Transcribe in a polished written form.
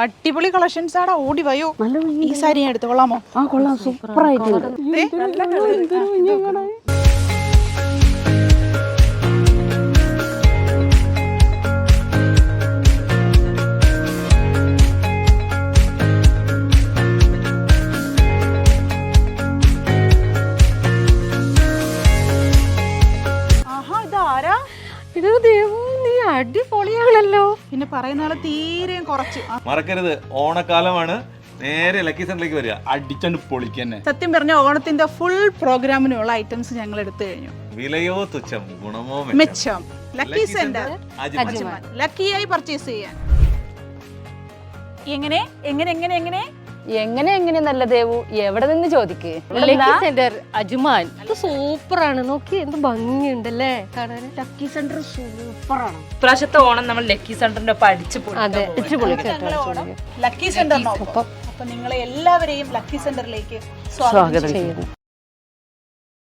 അടിപൊളി കളക്ഷൻസ് ആടാ, ഓടി വയോ. ഈ സാരി ഞാൻ എടുത്ത് കൊള്ളാമോ? ആ കൊള്ളാം, സൂപ്പർ ആയിട്ടുണ്ട്. ഇത് ദേവു, നീ അടിപൊളിയാണല്ലോ. പിന്നെ പറയുന്ന ആള് തീരെയും കുറച്ച്. മറക്കരുത്, ഓണക്കാലമാണ്. നേരെ ലക്കി സെന്ററിലേക്ക് വരിക, അടിച്ചണ്ട് പൊളിക്കന്നെ. സത്യം പറഞ്ഞ ഓണത്തിന്റെ ഫുൾ പ്രോഗ്രാമിനുള്ള ഐറ്റംസ് ഞങ്ങൾ എടുത്തു കഴിഞ്ഞു. വിലയോ തുച്ഛം, ഗുണമോ മെച്ചം. ലക്കി സെന്റർ, ലക്കിയായി പർച്ചേസ് ചെയ്യാൻ. എങ്ങനെ എങ്ങനെ എങ്ങനെ എങ്ങനെ എങ്ങനെ നല്ല ദേവു, എവിടെ നിന്ന് ചോദിക്ക്. Lucky centre Ajman. ഇത് സൂപ്പറാണ്, നോക്കി എന്ത് ഭംഗിയുണ്ടല്ലേ കാണാൻ. ലക്കി സെന്റർ സൂപ്പറാണ്. ഇപ്രാവശ്യത്തെ ഓണം നമ്മൾ ലക്കി സെന്ററിന്റെ ഒപ്പം അടിച്ചു അതെ, ലക്കി സെന്ററിനൊപ്പം. അപ്പൊ നിങ്ങളെ എല്ലാവരെയും ലക്കി സെന്ററിലേക്ക് സ്വാഗതം ചെയ്യുന്നു.